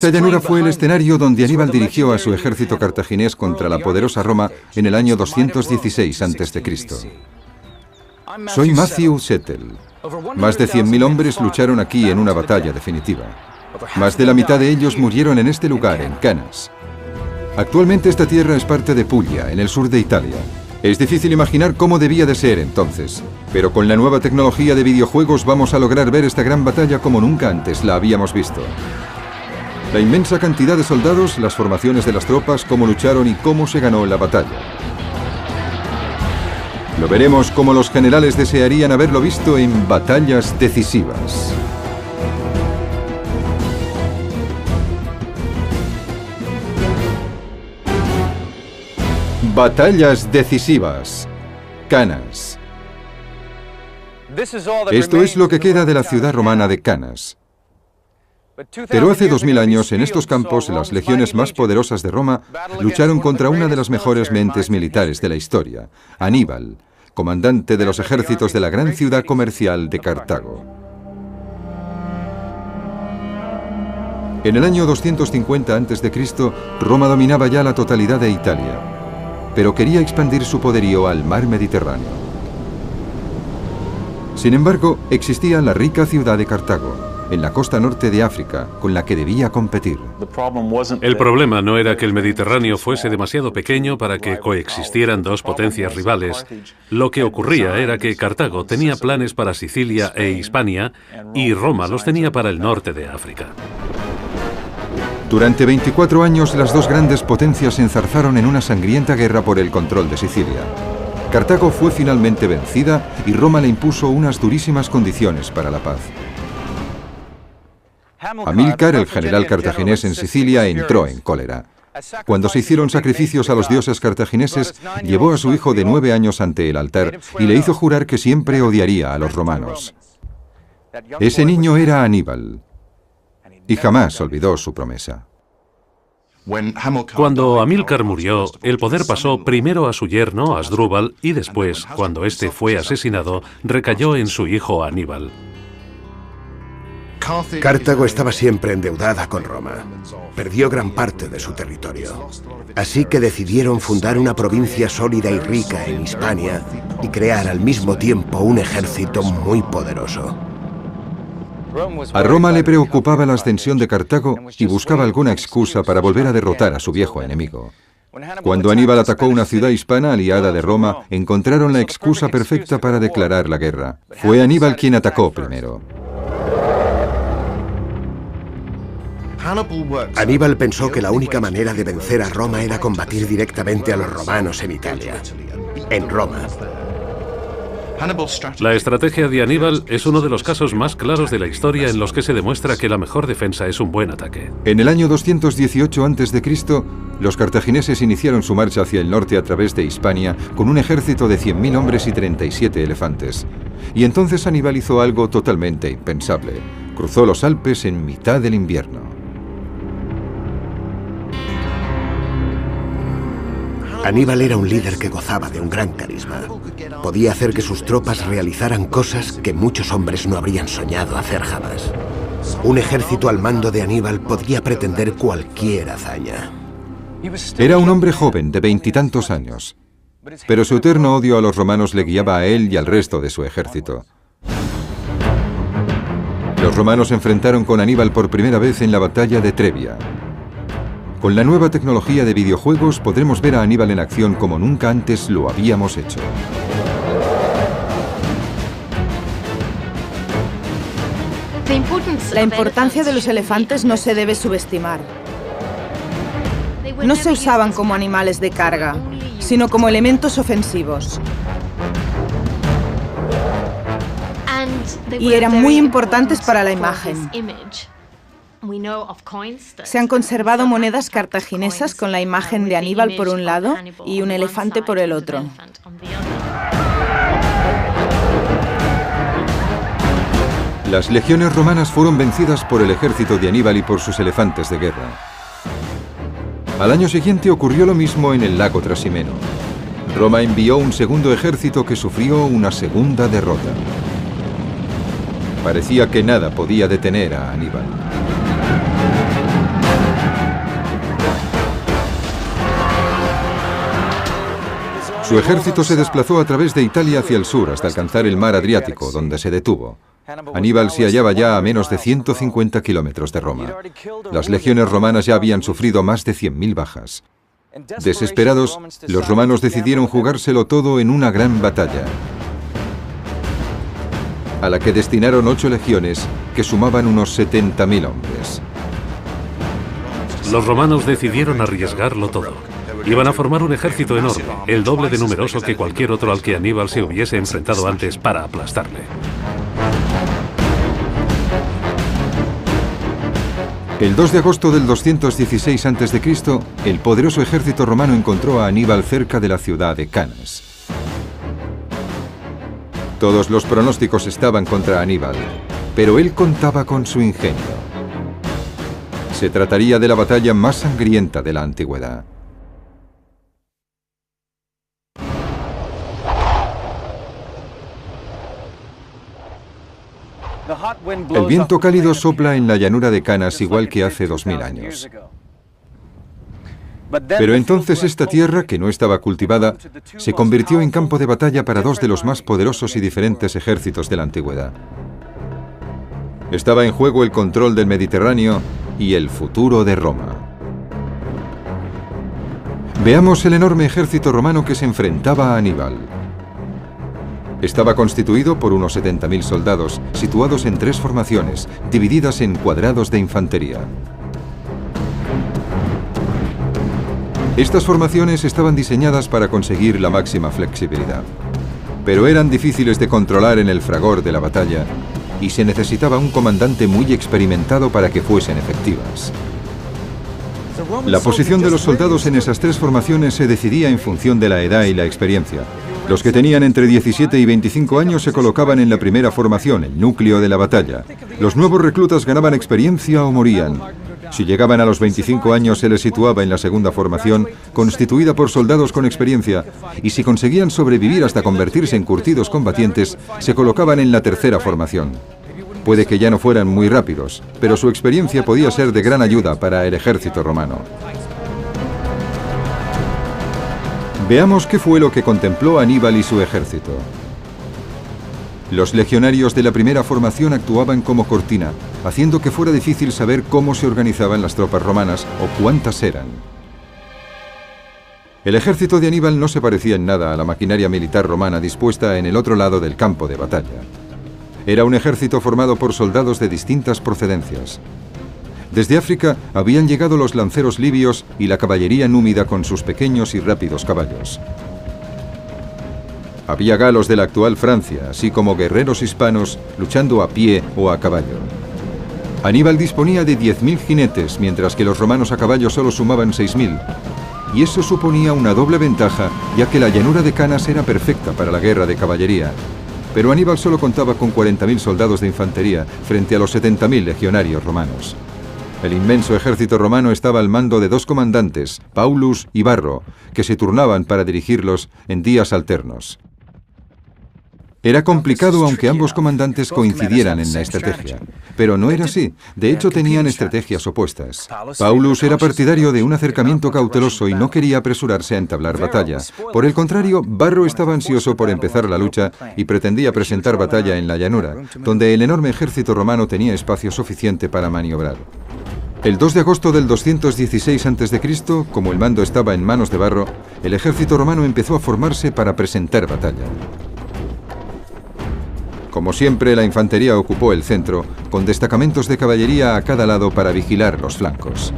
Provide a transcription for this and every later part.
Esta llanura fue el escenario donde Aníbal dirigió a su ejército cartaginés contra la poderosa Roma en el año 216 a.C. Soy Matthew Settle. Más de 100.000 hombres lucharon aquí en una batalla definitiva. Más de la mitad de ellos murieron en este lugar, en Canas. Actualmente esta tierra es parte de Puglia, en el sur de Italia. Es difícil imaginar cómo debía de ser entonces, pero con la nueva tecnología de videojuegos vamos a lograr ver esta gran batalla como nunca antes la habíamos visto. La inmensa cantidad de soldados, las formaciones de las tropas, cómo lucharon y cómo se ganó la batalla. Lo veremos como los generales desearían haberlo visto en batallas decisivas. Batallas decisivas. Canas. Esto es lo que queda de la ciudad romana de Canas. Pero hace 2000 años, en estos campos, las legiones más poderosas de Roma lucharon contra una de las mejores mentes militares de la historia, Aníbal, comandante de los ejércitos de la gran ciudad comercial de Cartago. En el año 250 a.C., Roma dominaba ya la totalidad de Italia, pero quería expandir su poderío al mar Mediterráneo. Sin embargo, existía la rica ciudad de Cartago, en la costa norte de África, con la que debía competir. El problema no era que el Mediterráneo fuese demasiado pequeño para que coexistieran dos potencias rivales. Lo que ocurría era que Cartago tenía planes para Sicilia e Hispania y Roma los tenía para el norte de África. Durante 24 años, las dos grandes potencias se enzarzaron en una sangrienta guerra por el control de Sicilia. Cartago fue finalmente vencida y Roma le impuso unas durísimas condiciones para la paz. Amílcar, el general cartaginés en Sicilia, entró en cólera. Cuando se hicieron sacrificios a los dioses cartagineses, llevó a su hijo de 9 años ante el altar y le hizo jurar que siempre odiaría a los romanos. Ese niño era Aníbal, y jamás olvidó su promesa. Cuando Amílcar murió, el poder pasó primero a su yerno, Asdrúbal, y después, cuando este fue asesinado, recayó en su hijo Aníbal. Cartago estaba siempre endeudada con Roma. Perdió gran parte de su territorio. Así que decidieron fundar una provincia sólida y rica en Hispania y crear al mismo tiempo un ejército muy poderoso. A Roma le preocupaba la ascensión de Cartago y buscaba alguna excusa para volver a derrotar a su viejo enemigo. Cuando Aníbal atacó una ciudad hispana aliada de Roma, encontraron la excusa perfecta para declarar la guerra. Fue Aníbal quien atacó primero. Aníbal pensó que la única manera de vencer a Roma era combatir directamente a los romanos en Italia, en Roma. La estrategia de Aníbal es uno de los casos más claros de la historia en los que se demuestra que la mejor defensa es un buen ataque. En el año 218 a.C., los cartagineses iniciaron su marcha hacia el norte a través de Hispania con un ejército de 100.000 hombres y 37 elefantes. Y entonces Aníbal hizo algo totalmente impensable. Cruzó los Alpes en mitad del invierno. Aníbal era un líder que gozaba de un gran carisma. Podía hacer que sus tropas realizaran cosas que muchos hombres no habrían soñado hacer jamás. Un ejército al mando de Aníbal podría pretender cualquier hazaña. Era un hombre joven, de 20 y tantos años, pero su eterno odio a los romanos le guiaba a él y al resto de su ejército. Los romanos se enfrentaron con Aníbal por primera vez en la batalla de Trebia. Con la nueva tecnología de videojuegos podremos ver a Aníbal en acción como nunca antes lo habíamos hecho. La importancia de los elefantes no se debe subestimar. No se usaban como animales de carga, sino como elementos ofensivos. Y eran muy importantes para la imagen. Se han conservado monedas cartaginesas con la imagen de Aníbal por un lado y un elefante por el otro. Las legiones romanas fueron vencidas por el ejército de Aníbal y por sus elefantes de guerra. Al año siguiente ocurrió lo mismo en el lago Trasimeno. Roma envió un segundo ejército que sufrió una segunda derrota. Parecía que nada podía detener a Aníbal. Su ejército se desplazó a través de Italia hacia el sur hasta alcanzar el mar Adriático, donde se detuvo. Aníbal se hallaba ya a menos de 150 kilómetros de Roma. Las legiones romanas ya habían sufrido más de 100.000 bajas. Desesperados, los romanos decidieron jugárselo todo en una gran batalla, a la que destinaron 8 legiones que sumaban unos 70.000 hombres. Los romanos decidieron arriesgarlo todo. Iban a formar un ejército enorme, el doble de numeroso que cualquier otro al que Aníbal se hubiese enfrentado antes para aplastarle. El 2 de agosto del 216 a.C., el poderoso ejército romano encontró a Aníbal cerca de la ciudad de Canas. Todos los pronósticos estaban contra Aníbal, pero él contaba con su ingenio. Se trataría de la batalla más sangrienta de la antigüedad. El viento cálido sopla en la llanura de Canas igual que hace 2000 años. Pero entonces esta tierra, que no estaba cultivada, se convirtió en campo de batalla para 2 de los más poderosos y diferentes ejércitos de la antigüedad. Estaba en juego el control del Mediterráneo y el futuro de Roma. Veamos el enorme ejército romano que se enfrentaba a Aníbal. Estaba constituido por unos 70.000 soldados, situados en 3 formaciones, divididas en cuadrados de infantería. Estas formaciones estaban diseñadas para conseguir la máxima flexibilidad, pero eran difíciles de controlar en el fragor de la batalla y se necesitaba un comandante muy experimentado para que fuesen efectivas. La posición de los soldados en esas 3 formaciones se decidía en función de la edad y la experiencia. Los que tenían entre 17 y 25 años se colocaban en la primera formación, el núcleo de la batalla. Los nuevos reclutas ganaban experiencia o morían. Si llegaban a los 25 años se les situaba en la segunda formación, constituida por soldados con experiencia, y si conseguían sobrevivir hasta convertirse en curtidos combatientes, se colocaban en la tercera formación. Puede que ya no fueran muy rápidos, pero su experiencia podía ser de gran ayuda para el ejército romano. Veamos qué fue lo que contempló Aníbal y su ejército. Los legionarios de la primera formación actuaban como cortina, haciendo que fuera difícil saber cómo se organizaban las tropas romanas o cuántas eran. El ejército de Aníbal no se parecía en nada a la maquinaria militar romana dispuesta en el otro lado del campo de batalla. Era un ejército formado por soldados de distintas procedencias. Desde África habían llegado los lanceros libios y la caballería númida con sus pequeños y rápidos caballos. Había galos de la actual Francia, así como guerreros hispanos luchando a pie o a caballo. Aníbal disponía de 10.000 jinetes, mientras que los romanos a caballo solo sumaban 6.000. Y eso suponía una doble ventaja, ya que la llanura de Canas era perfecta para la guerra de caballería. Pero Aníbal solo contaba con 40.000 soldados de infantería frente a los 70.000 legionarios romanos. El inmenso ejército romano estaba al mando de 2 comandantes, Paulus y Varro, que se turnaban para dirigirlos en días alternos. Era complicado aunque ambos comandantes coincidieran en la estrategia, pero no era así. De hecho, tenían estrategias opuestas. Paulus era partidario de un acercamiento cauteloso y no quería apresurarse a entablar batalla. Por el contrario, Varro estaba ansioso por empezar la lucha y pretendía presentar batalla en la llanura, donde el enorme ejército romano tenía espacio suficiente para maniobrar. El 2 de agosto del 216 a.C., como el mando estaba en manos de Varro, el ejército romano empezó a formarse para presentar batalla. Como siempre, la infantería ocupó el centro, con destacamentos de caballería a cada lado para vigilar los flancos.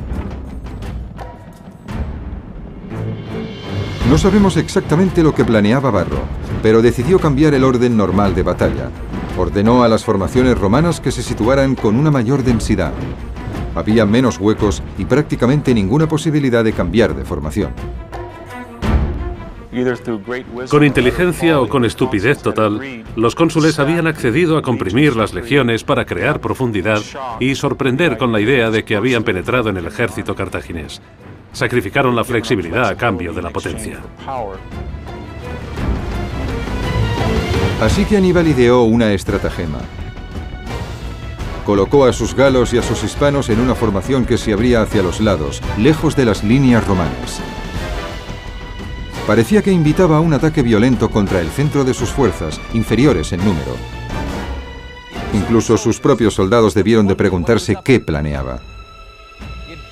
No sabemos exactamente lo que planeaba Varro, pero decidió cambiar el orden normal de batalla. Ordenó a las formaciones romanas que se situaran con una mayor densidad. Había menos huecos y prácticamente ninguna posibilidad de cambiar de formación. Con inteligencia o con estupidez total, los cónsules habían accedido a comprimir las legiones para crear profundidad y sorprender con la idea de que habían penetrado en el ejército cartaginés. Sacrificaron la flexibilidad a cambio de la potencia. Así que Aníbal ideó una estratagema. Colocó a sus galos y a sus hispanos en una formación que se abría hacia los lados, lejos de las líneas romanas. Parecía que invitaba a un ataque violento contra el centro de sus fuerzas, inferiores en número. Incluso sus propios soldados debieron de preguntarse qué planeaba.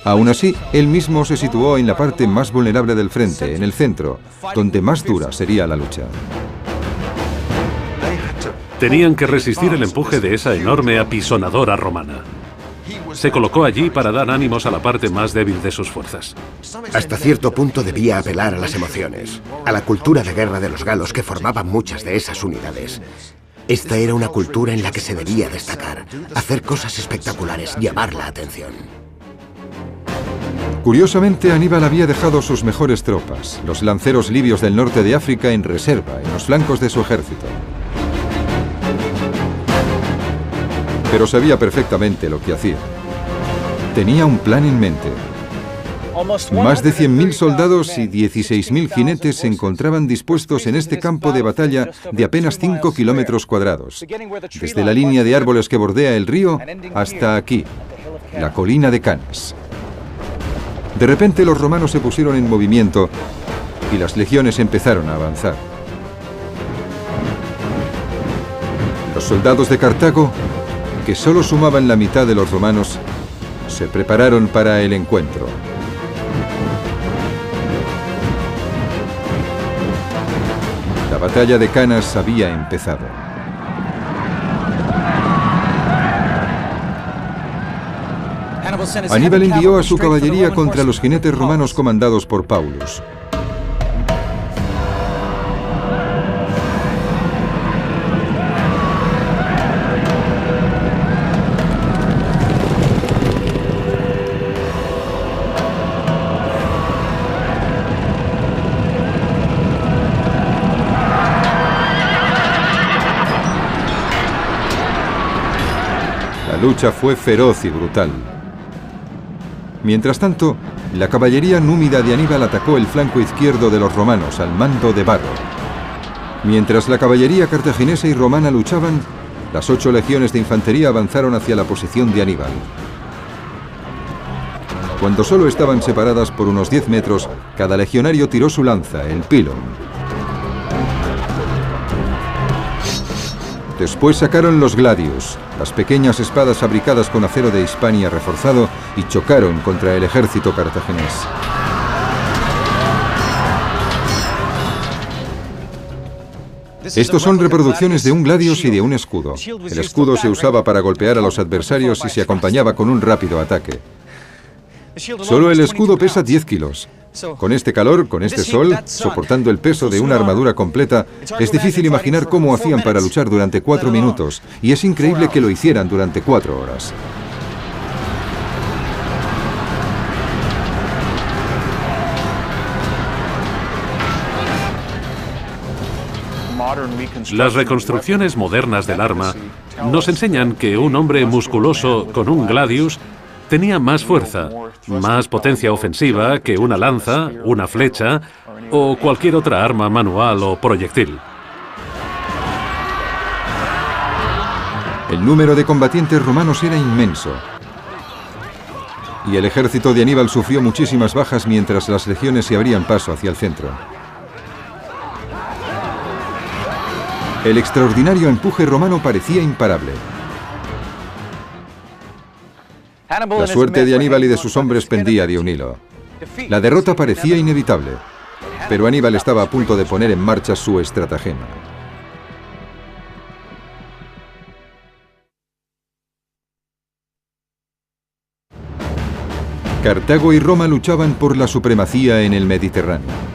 Aún así, él mismo se situó en la parte más vulnerable del frente, en el centro, donde más dura sería la lucha. Tenían que resistir el empuje de esa enorme apisonadora romana. Se colocó allí para dar ánimos a la parte más débil de sus fuerzas. Hasta cierto punto debía apelar a las emociones, a la cultura de guerra de los galos que formaban muchas de esas unidades. Esta era una cultura en la que se debía destacar, hacer cosas espectaculares, llamar la atención. Curiosamente, Aníbal había dejado sus mejores tropas, los lanceros libios del norte de África, en reserva, en los flancos de su ejército. Pero sabía perfectamente lo que hacía. Tenía un plan en mente. Más de 100.000 soldados y 16.000 jinetes se encontraban dispuestos en este campo de batalla de apenas 5 kilómetros cuadrados, desde la línea de árboles que bordea el río hasta aquí, la colina de Canas. De repente los romanos se pusieron en movimiento y las legiones empezaron a avanzar. Los soldados de Cartago, que solo sumaban la mitad de los romanos, se prepararon para el encuentro. La batalla de Canas había empezado. Aníbal envió a su caballería contra los jinetes romanos comandados por Paulus. La lucha fue feroz y brutal. Mientras tanto, la caballería númida de Aníbal atacó el flanco izquierdo de los romanos al mando de Varro. Mientras la caballería cartaginesa y romana luchaban, las 8 legiones de infantería avanzaron hacia la posición de Aníbal. Cuando solo estaban separadas por unos 10 metros, cada legionario tiró su lanza, el pilum. Después sacaron los gladius, las pequeñas espadas fabricadas con acero de Hispania reforzado, y chocaron contra el ejército cartaginés. Estos son reproducciones de un gladius y de un escudo. El escudo se usaba para golpear a los adversarios y se acompañaba con un rápido ataque. Solo el escudo pesa 10 kilos. Con este calor, con este sol, soportando el peso de una armadura completa, es difícil imaginar cómo hacían para luchar durante 4 minutos, y es increíble que lo hicieran durante 4 horas. Las reconstrucciones modernas del arma nos enseñan que un hombre musculoso con un gladius tenía más fuerza, más potencia ofensiva que una lanza, una flecha o cualquier otra arma manual o proyectil. El número de combatientes romanos era inmenso, y el ejército de Aníbal sufrió muchísimas bajas mientras las legiones se abrían paso hacia el centro. El extraordinario empuje romano parecía imparable. La suerte de Aníbal y de sus hombres pendía de un hilo. La derrota parecía inevitable, pero Aníbal estaba a punto de poner en marcha su estratagema. Cartago y Roma luchaban por la supremacía en el Mediterráneo.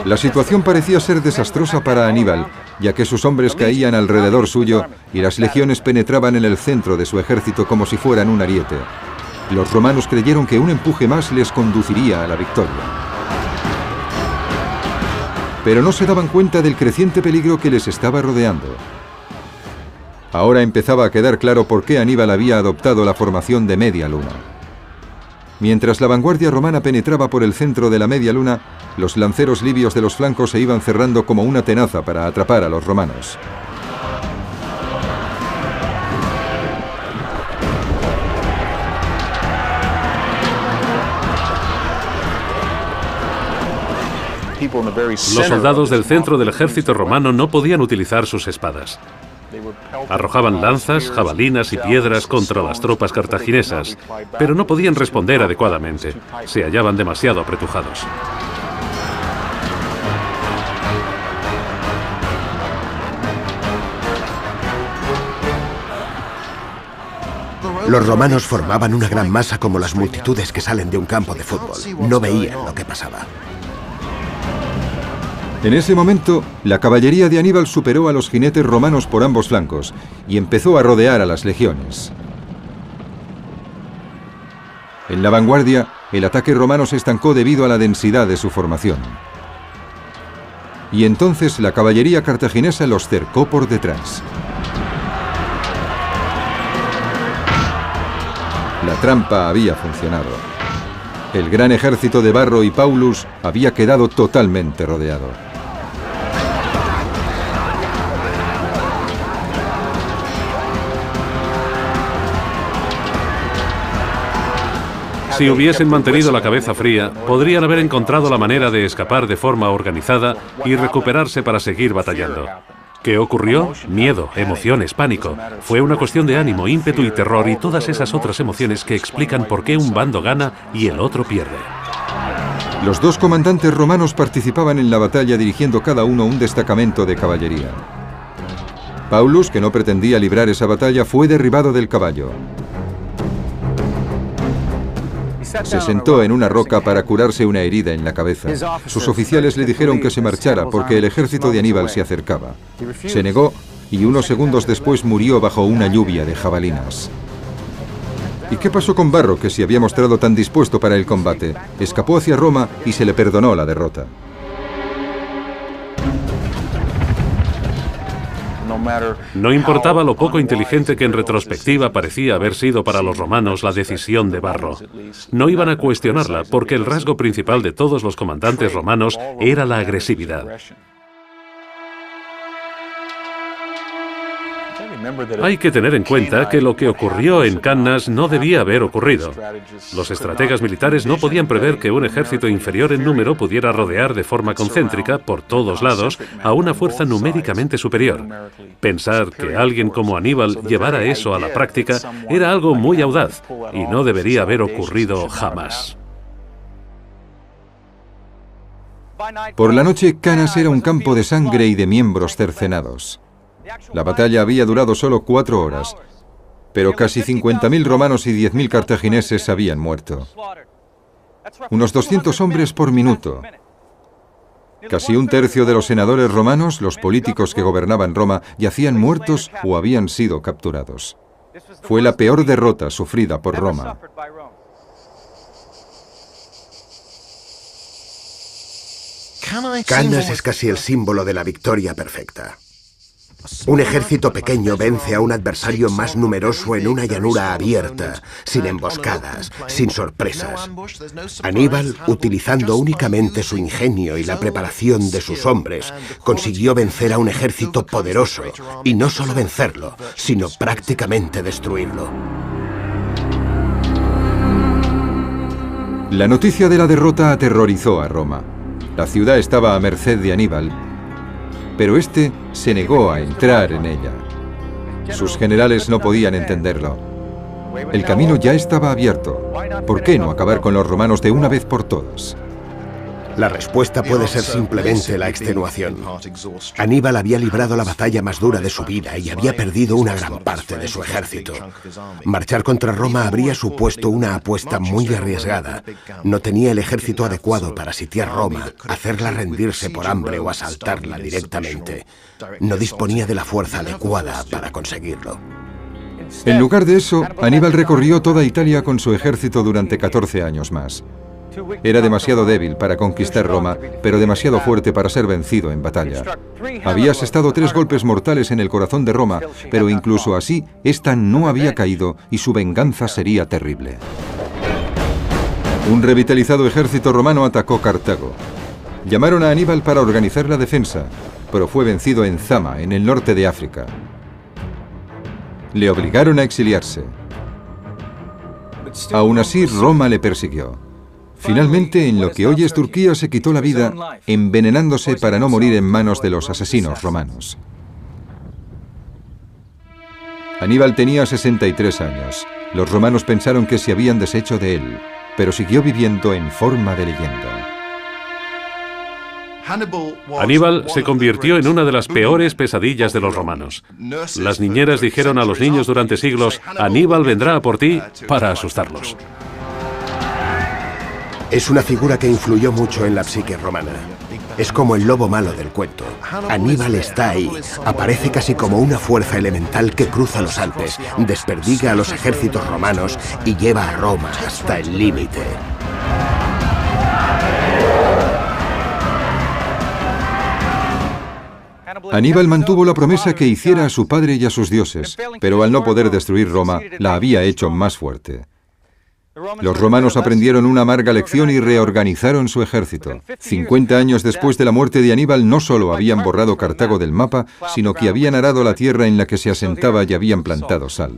La situación parecía ser desastrosa para Aníbal, ya que sus hombres caían alrededor suyo y las legiones penetraban en el centro de su ejército como si fueran un ariete. Los romanos creyeron que un empuje más les conduciría a la victoria. Pero no se daban cuenta del creciente peligro que les estaba rodeando. Ahora empezaba a quedar claro por qué Aníbal había adoptado la formación de media luna. Mientras la vanguardia romana penetraba por el centro de la media luna, los lanceros libios de los flancos se iban cerrando como una tenaza para atrapar a los romanos. Los soldados del centro del ejército romano no podían utilizar sus espadas. Arrojaban lanzas, jabalinas y piedras contra las tropas cartaginesas, pero no podían responder adecuadamente. Se hallaban demasiado apretujados. Los romanos formaban una gran masa como las multitudes que salen de un campo de fútbol. No veían lo que pasaba. En ese momento, la caballería de Aníbal superó a los jinetes romanos por ambos flancos y empezó a rodear a las legiones. En la vanguardia, el ataque romano se estancó debido a la densidad de su formación. Y entonces la caballería cartaginesa los cercó por detrás. La trampa había funcionado. El gran ejército de Varro y Paulus había quedado totalmente rodeado. Si hubiesen mantenido la cabeza fría, podrían haber encontrado la manera de escapar de forma organizada y recuperarse para seguir batallando. ¿Qué ocurrió? Miedo, emociones, pánico. Fue una cuestión de ánimo, ímpetu y terror y todas esas otras emociones que explican por qué un bando gana y el otro pierde. Los dos comandantes romanos participaban en la batalla dirigiendo cada uno un destacamento de caballería. Paulus, que no pretendía librar esa batalla, fue derribado del caballo. Se sentó en una roca para curarse una herida en la cabeza. Sus oficiales le dijeron que se marchara porque el ejército de Aníbal se acercaba. Se negó y unos segundos después murió bajo una lluvia de jabalinas. ¿Y qué pasó con Varro, que se había mostrado tan dispuesto para el combate? Escapó hacia Roma y se le perdonó la derrota. No importaba lo poco inteligente que en retrospectiva parecía haber sido para los romanos la decisión de Varro. No iban a cuestionarla porque el rasgo principal de todos los comandantes romanos era la agresividad. Hay que tener en cuenta que lo que ocurrió en Cannas no debía haber ocurrido. Los estrategas militares no podían prever que un ejército inferior en número pudiera rodear de forma concéntrica, por todos lados, a una fuerza numéricamente superior. Pensar que alguien como Aníbal llevara eso a la práctica era algo muy audaz y no debería haber ocurrido jamás. Por la noche, Cannas era un campo de sangre y de miembros cercenados. La batalla había durado solo 4 horas, pero casi 50.000 romanos y 10.000 cartagineses habían muerto. Unos 200 hombres por minuto. Casi un tercio de los senadores romanos, los políticos que gobernaban Roma, yacían muertos o habían sido capturados. Fue la peor derrota sufrida por Roma. Cannas es casi el símbolo de la victoria perfecta. Un ejército pequeño vence a un adversario más numeroso en una llanura abierta, sin emboscadas, sin sorpresas. Aníbal, utilizando únicamente su ingenio y la preparación de sus hombres, consiguió vencer a un ejército poderoso, y no solo vencerlo, sino prácticamente destruirlo. La noticia de la derrota aterrorizó a Roma. La ciudad estaba a merced de Aníbal, pero este se negó a entrar en ella. Sus generales no podían entenderlo. El camino ya estaba abierto. ¿Por qué no acabar con los romanos de una vez por todas? La respuesta puede ser simplemente la extenuación. Aníbal había librado la batalla más dura de su vida y había perdido una gran parte de su ejército. Marchar contra Roma habría supuesto una apuesta muy arriesgada. No tenía el ejército adecuado para sitiar Roma, hacerla rendirse por hambre o asaltarla directamente. No disponía de la fuerza adecuada para conseguirlo. En lugar de eso, Aníbal recorrió toda Italia con su ejército durante 14 años más. Era demasiado débil para conquistar Roma, pero demasiado fuerte para ser vencido en batalla. Había asestado 3 golpes mortales en el corazón de Roma, pero incluso así, esta no había caído y su venganza sería terrible. Un revitalizado ejército romano atacó Cartago. Llamaron a Aníbal para organizar la defensa, pero fue vencido en Zama, en el norte de África. Le obligaron a exiliarse. Aún así, Roma le persiguió. Finalmente, en lo que hoy es Turquía, se quitó la vida envenenándose para no morir en manos de los asesinos romanos. Aníbal tenía 63 años. Los romanos pensaron que se habían deshecho de él, pero siguió viviendo en forma de leyenda. Aníbal se convirtió en una de las peores pesadillas de los romanos. Las niñeras dijeron a los niños durante siglos: Aníbal vendrá a por ti, para asustarlos. Es una figura que influyó mucho en la psique romana. Es como el lobo malo del cuento. Aníbal está ahí, aparece casi como una fuerza elemental que cruza los Alpes, desperdiga a los ejércitos romanos y lleva a Roma hasta el límite. Aníbal mantuvo la promesa que hiciera a su padre y a sus dioses, pero al no poder destruir Roma, la había hecho más fuerte. Los romanos aprendieron una amarga lección y reorganizaron su ejército. 50 años después de la muerte de Aníbal, no solo habían borrado Cartago del mapa, sino que habían arado la tierra en la que se asentaba y habían plantado sal.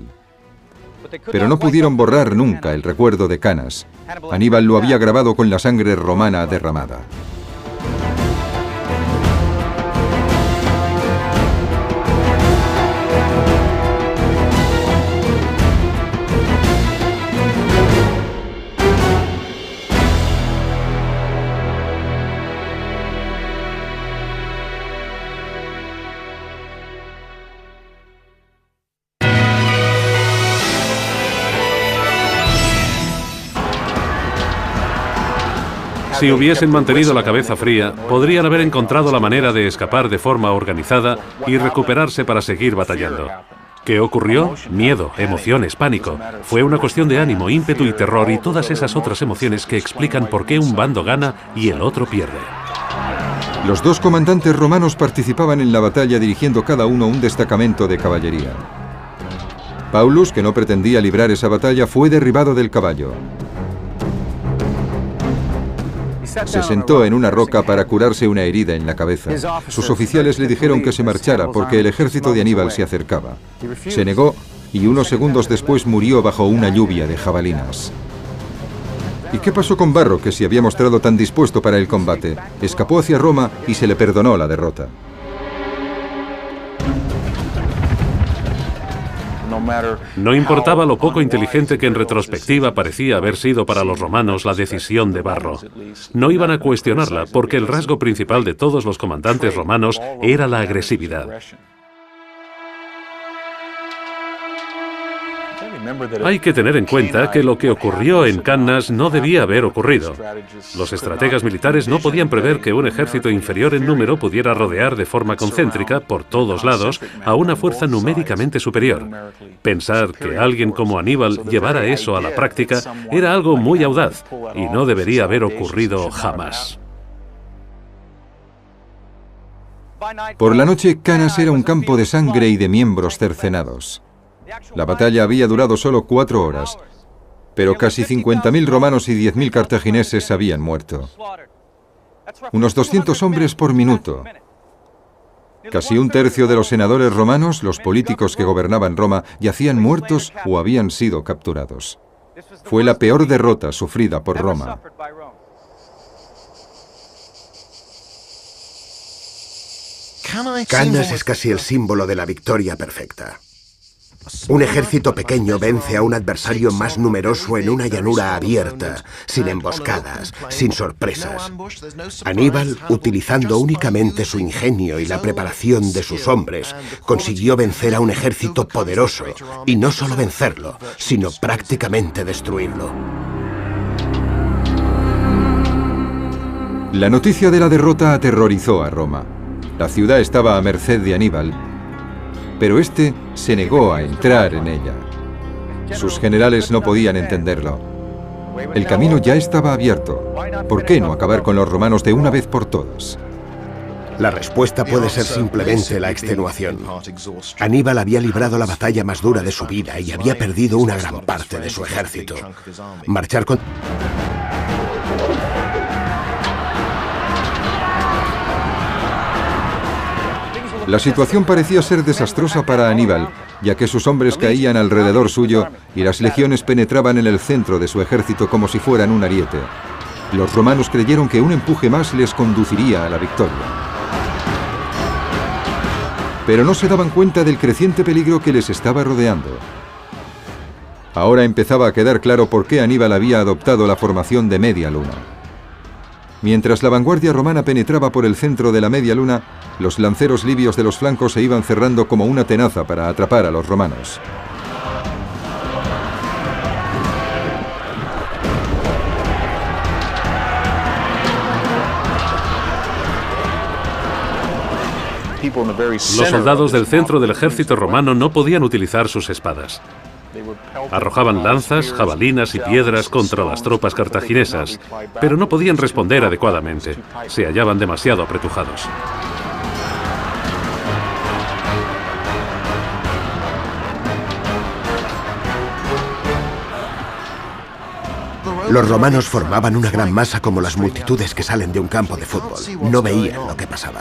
Pero no pudieron borrar nunca el recuerdo de Canas. Aníbal lo había grabado con la sangre romana derramada. Si hubiesen mantenido la cabeza fría, podrían haber encontrado la manera de escapar de forma organizada y recuperarse para seguir batallando. ¿Qué ocurrió? Miedo, emociones, pánico. Fue una cuestión de ánimo, ímpetu y terror y todas esas otras emociones que explican por qué un bando gana y el otro pierde. Los dos comandantes romanos participaban en la batalla dirigiendo cada uno un destacamento de caballería. Paulus, que no pretendía librar esa batalla, fue derribado del caballo. Se sentó en una roca para curarse una herida en la cabeza. Sus oficiales le dijeron que se marchara porque el ejército de Aníbal se acercaba. Se negó y unos segundos después murió bajo una lluvia de jabalinas. ¿Y qué pasó con Varro, que se había mostrado tan dispuesto para el combate? Escapó hacia Roma y se le perdonó la derrota. No importaba lo poco inteligente que en retrospectiva parecía haber sido para los romanos la decisión de Varro. No iban a cuestionarla porque el rasgo principal de todos los comandantes romanos era la agresividad. Hay que tener en cuenta que lo que ocurrió en Cannas no debía haber ocurrido. Los estrategas militares no podían prever que un ejército inferior en número pudiera rodear de forma concéntrica, por todos lados, a una fuerza numéricamente superior. Pensar que alguien como Aníbal llevara eso a la práctica era algo muy audaz y no debería haber ocurrido jamás. Por la noche, Canas era un campo de sangre y de miembros cercenados. La batalla había durado solo 4 horas, pero casi 50.000 romanos y 10.000 cartagineses habían muerto. Unos 200 hombres por minuto. Casi un tercio de los senadores romanos, los políticos que gobernaban Roma, yacían muertos o habían sido capturados. Fue la peor derrota sufrida por Roma. Canas es casi el símbolo de la victoria perfecta. Un ejército pequeño vence a un adversario más numeroso en una llanura abierta, sin emboscadas, sin sorpresas. Aníbal, utilizando únicamente su ingenio y la preparación de sus hombres, consiguió vencer a un ejército poderoso, y no solo vencerlo, sino prácticamente destruirlo. La noticia de la derrota aterrorizó a Roma. La ciudad estaba a merced de Aníbal, pero este se negó a entrar en ella. Sus generales no podían entenderlo. El camino ya estaba abierto. ¿Por qué no acabar con los romanos de una vez por todas? La respuesta puede ser simplemente la extenuación. Aníbal había librado la batalla más dura de su vida y había perdido una gran parte de su ejército. Marchar con... La situación parecía ser desastrosa para Aníbal, ya que sus hombres caían alrededor suyo y las legiones penetraban en el centro de su ejército como si fueran un ariete. Los romanos creyeron que un empuje más les conduciría a la victoria. Pero no se daban cuenta del creciente peligro que les estaba rodeando. Ahora empezaba a quedar claro por qué Aníbal había adoptado la formación de media luna. Mientras la vanguardia romana penetraba por el centro de la media luna, los lanceros libios de los flancos se iban cerrando como una tenaza para atrapar a los romanos. Los soldados del centro del ejército romano no podían utilizar sus espadas. Arrojaban lanzas, jabalinas y piedras contra las tropas cartaginesas, pero no podían responder adecuadamente. Se hallaban demasiado apretujados. Los romanos formaban una gran masa como las multitudes que salen de un campo de fútbol. No veían lo que pasaba.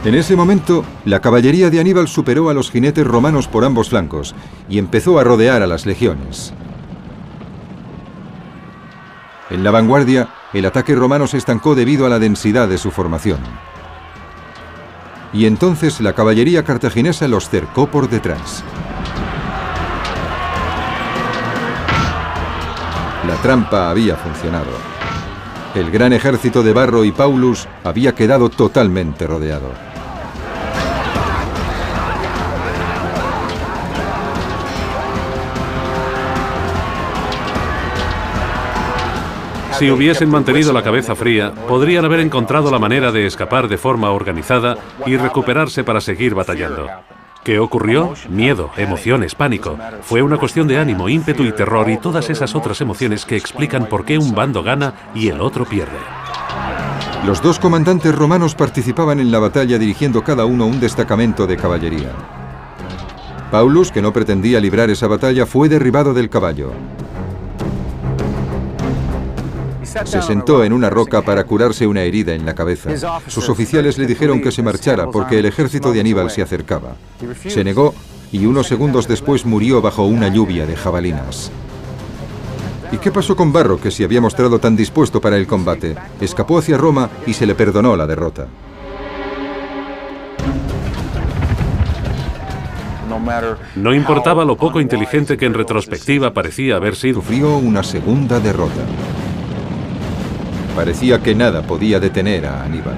En ese momento, la caballería de Aníbal superó a los jinetes romanos por ambos flancos y empezó a rodear a las legiones. En la vanguardia, el ataque romano se estancó debido a la densidad de su formación. Y entonces la caballería cartaginesa los cercó por detrás. La trampa había funcionado. El gran ejército de Varro y Paulus había quedado totalmente rodeado. Si hubiesen mantenido la cabeza fría, podrían haber encontrado la manera de escapar de forma organizada y recuperarse para seguir batallando. ¿Qué ocurrió? Miedo, emociones, pánico. Fue una cuestión de ánimo, ímpetu y terror y todas esas otras emociones que explican por qué un bando gana y el otro pierde. Los dos comandantes romanos participaban en la batalla dirigiendo cada uno un destacamento de caballería. Paulus, que no pretendía librar esa batalla, fue derribado del caballo. Se sentó en una roca para curarse una herida en la cabeza. Sus oficiales le dijeron que se marchara porque el ejército de Aníbal se acercaba. Se negó y unos segundos después murió bajo una lluvia de jabalinas. ¿Y qué pasó con Varro, que se había mostrado tan dispuesto para el combate? Escapó hacia Roma y se le perdonó la derrota. No importaba lo poco inteligente que en retrospectiva parecía haber sido. Sufrió una segunda derrota. Parecía que nada podía detener a Aníbal.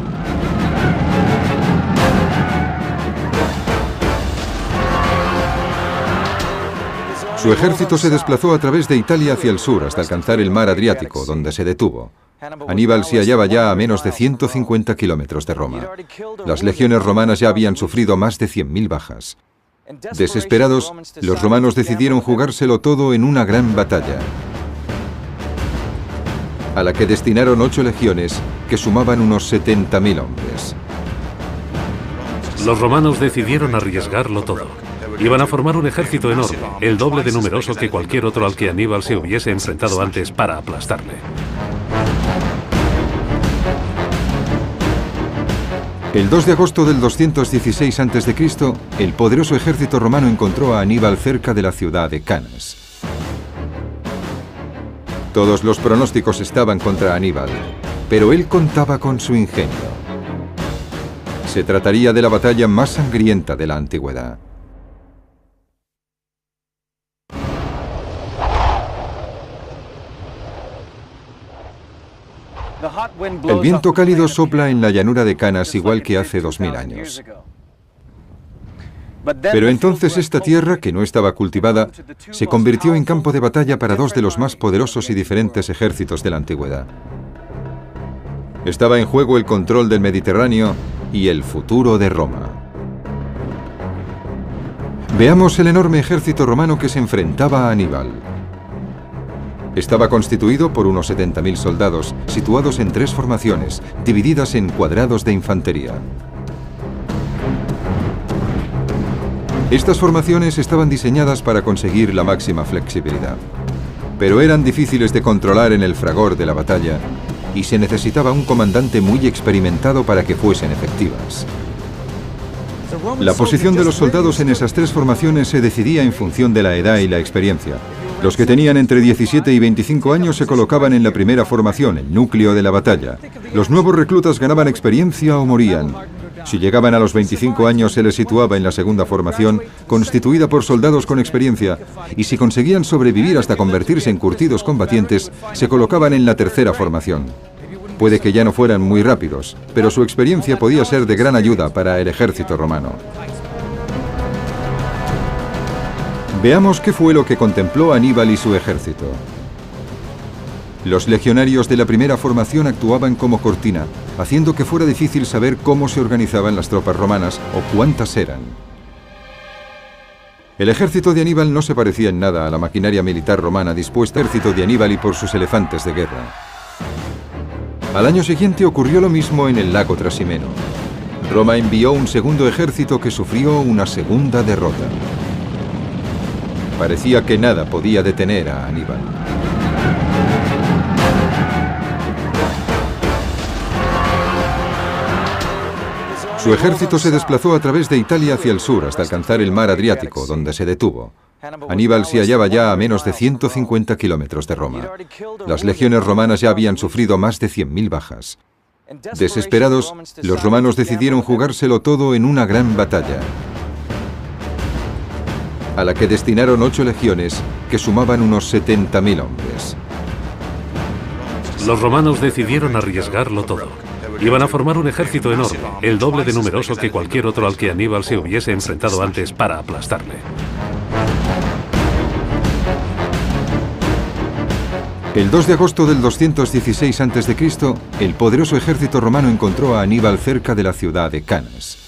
Su ejército se desplazó a través de Italia hacia el sur hasta alcanzar el mar Adriático, donde se detuvo. Aníbal se hallaba ya a menos de 150 kilómetros de Roma. Las legiones romanas ya habían sufrido más de 100.000 bajas. Desesperados, los romanos decidieron jugárselo todo en una gran batalla, a la que destinaron 8 legiones que sumaban unos 70.000 hombres. Los romanos decidieron arriesgarlo todo. Iban a formar un ejército enorme, el doble de numeroso que cualquier otro al que Aníbal se hubiese enfrentado antes para aplastarle. El 2 de agosto del 216 a.C., el poderoso ejército romano encontró a Aníbal cerca de la ciudad de Canas. Todos los pronósticos estaban contra Aníbal, pero él contaba con su ingenio. Se trataría de la batalla más sangrienta de la antigüedad. El viento cálido sopla en la llanura de Canas igual que hace 2000 años. Pero entonces esta tierra, que no estaba cultivada, se convirtió en campo de batalla para dos de los más poderosos y diferentes ejércitos de la antigüedad. Estaba en juego el control del Mediterráneo y el futuro de Roma. Veamos el enorme ejército romano que se enfrentaba a Aníbal. Estaba constituido por unos 70.000 soldados, situados en 3 formaciones, divididas en cuadrados de infantería. Estas formaciones estaban diseñadas para conseguir la máxima flexibilidad, pero eran difíciles de controlar en el fragor de la batalla y se necesitaba un comandante muy experimentado para que fuesen efectivas. La posición de los soldados en esas 3 formaciones se decidía en función de la edad y la experiencia. Los que tenían entre 17 y 25 años se colocaban en la primera formación, el núcleo de la batalla. Los nuevos reclutas ganaban experiencia o morían. Si llegaban a los 25 años se les situaba en la segunda formación, constituida por soldados con experiencia, y si conseguían sobrevivir hasta convertirse en curtidos combatientes, se colocaban en la tercera formación. Puede que ya no fueran muy rápidos, pero su experiencia podía ser de gran ayuda para el ejército romano. Veamos qué fue lo que contempló Aníbal y su ejército. Los legionarios de la primera formación actuaban como cortina, haciendo que fuera difícil saber cómo se organizaban las tropas romanas o cuántas eran. El ejército de Aníbal no se parecía en nada a la maquinaria militar romana dispuesta al ejército de Aníbal y por sus elefantes de guerra. Al año siguiente ocurrió lo mismo en el lago Trasimeno. Roma envió un segundo ejército que sufrió una segunda derrota. Parecía que nada podía detener a Aníbal. Su ejército se desplazó a través de Italia hacia el sur hasta alcanzar el mar Adriático, donde se detuvo. Aníbal se hallaba ya a menos de 150 kilómetros de Roma. Las legiones romanas ya habían sufrido más de 100.000 bajas. Desesperados, los romanos decidieron jugárselo todo en una gran batalla, a la que destinaron 8 legiones que sumaban unos 70.000 hombres. Los romanos decidieron arriesgarlo todo. Iban a formar un ejército enorme, el doble de numeroso que cualquier otro al que Aníbal se hubiese enfrentado antes para aplastarle. El 2 de agosto del 216 a.C., el poderoso ejército romano encontró a Aníbal cerca de la ciudad de Canas.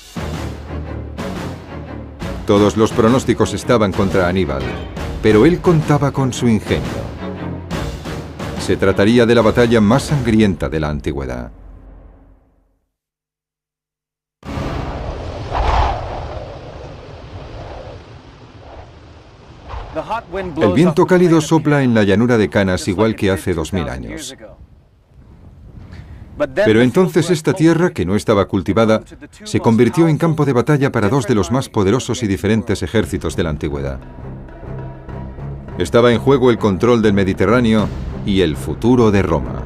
Todos los pronósticos estaban contra Aníbal, pero él contaba con su ingenio. Se trataría de la batalla más sangrienta de la antigüedad. El viento cálido sopla en la llanura de Canas igual que hace 2000 años. Pero entonces esta tierra, que no estaba cultivada, se convirtió en campo de batalla para 2 de los más poderosos y diferentes ejércitos de la antigüedad. Estaba en juego el control del Mediterráneo y el futuro de Roma.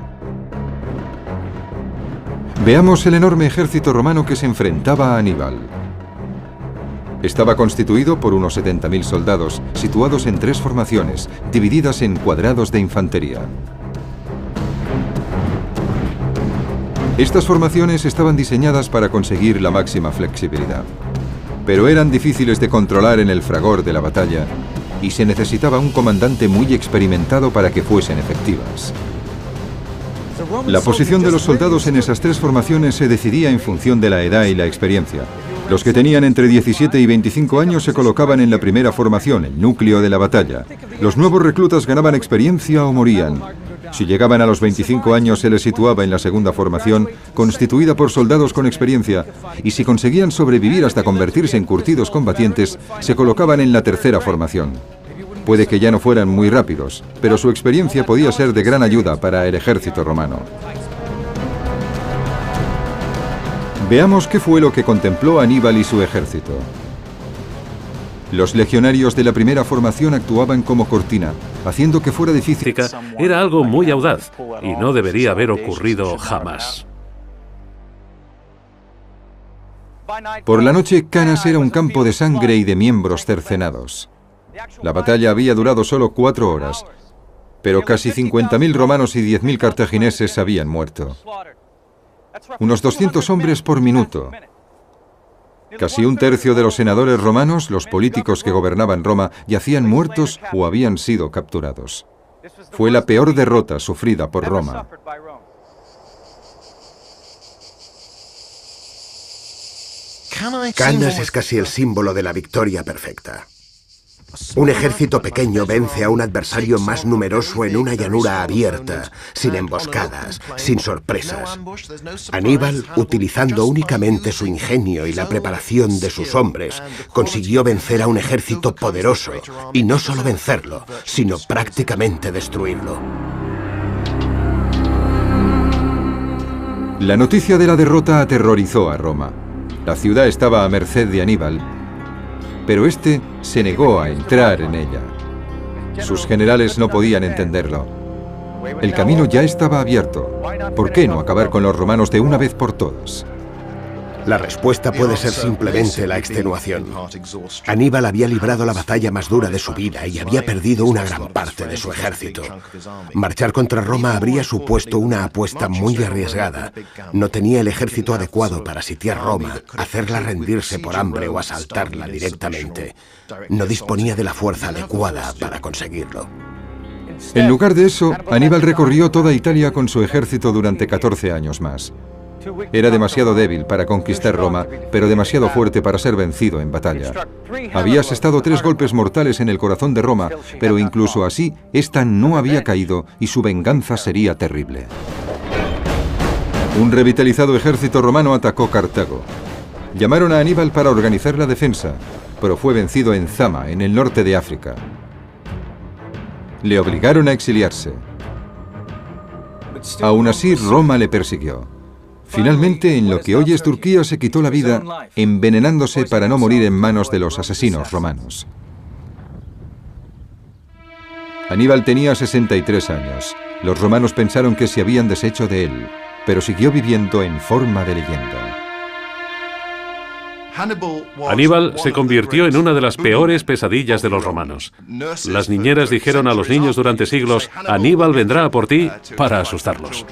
Veamos el enorme ejército romano que se enfrentaba a Aníbal. Estaba constituido por unos 70.000 soldados, situados en 3 formaciones, divididas en cuadrados de infantería. Estas formaciones estaban diseñadas para conseguir la máxima flexibilidad, pero eran difíciles de controlar en el fragor de la batalla y se necesitaba un comandante muy experimentado para que fuesen efectivas. La posición de los soldados en esas 3 formaciones se decidía en función de la edad y la experiencia. Los que tenían entre 17 y 25 años se colocaban en la primera formación, el núcleo de la batalla. Los nuevos reclutas ganaban experiencia o morían. Si llegaban a los 25 años se les situaba en la segunda formación, constituida por soldados con experiencia, y si conseguían sobrevivir hasta convertirse en curtidos combatientes, se colocaban en la tercera formación. Puede que ya no fueran muy rápidos, pero su experiencia podía ser de gran ayuda para el ejército romano. Veamos qué fue lo que contempló Aníbal y su ejército. Los legionarios de la primera formación actuaban como cortina, haciendo que fuera difícil. Era algo muy audaz y no debería haber ocurrido jamás. Por la noche, Canas era un campo de sangre y de miembros cercenados. La batalla había durado solo 4 horas, pero casi 50.000 romanos y 10.000 cartagineses habían muerto. Unos 200 hombres por minuto. Casi un tercio de los senadores romanos, los políticos que gobernaban Roma, yacían muertos o habían sido capturados. Fue la peor derrota sufrida por Roma. Canas es casi el símbolo de la victoria perfecta. Un ejército pequeño vence a un adversario más numeroso en una llanura abierta, sin emboscadas, sin sorpresas. Aníbal, utilizando únicamente su ingenio y la preparación de sus hombres, consiguió vencer a un ejército poderoso, y no solo vencerlo, sino prácticamente destruirlo. La noticia de la derrota aterrorizó a Roma. La ciudad estaba a merced de Aníbal, pero este se negó a entrar en ella. Sus generales no podían entenderlo. El camino ya estaba abierto. ¿Por qué no acabar con los romanos de una vez por todas? La respuesta puede ser simplemente la extenuación. Aníbal había librado la batalla más dura de su vida y había perdido una gran parte de su ejército. Marchar contra Roma habría supuesto una apuesta muy arriesgada. No tenía el ejército adecuado para sitiar Roma, hacerla rendirse por hambre o asaltarla directamente. No disponía de la fuerza adecuada para conseguirlo. En lugar de eso, Aníbal recorrió toda Italia con su ejército durante 14 años más. Era demasiado débil para conquistar Roma, pero demasiado fuerte para ser vencido en batalla. Había asestado 3 golpes mortales en el corazón de Roma, pero incluso así, esta no había caído y su venganza sería terrible. Un revitalizado ejército romano atacó Cartago. Llamaron a Aníbal para organizar la defensa, pero fue vencido en Zama, en el norte de África. Le obligaron a exiliarse. Aún así, Roma le persiguió. Finalmente, en lo que hoy es Turquía, se quitó la vida envenenándose para no morir en manos de los asesinos romanos. Aníbal tenía 63 años. Los romanos pensaron que se habían deshecho de él, pero siguió viviendo en forma de leyenda. Aníbal se convirtió en una de las peores pesadillas de los romanos. Las niñeras dijeron a los niños durante siglos: Aníbal vendrá a por ti, para asustarlos.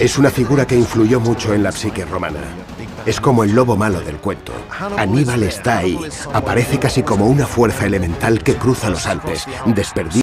Es una figura que influyó mucho en la psique romana. Es como el lobo malo del cuento. Aníbal está ahí. Aparece casi como una fuerza elemental que cruza los Alpes, desperdicia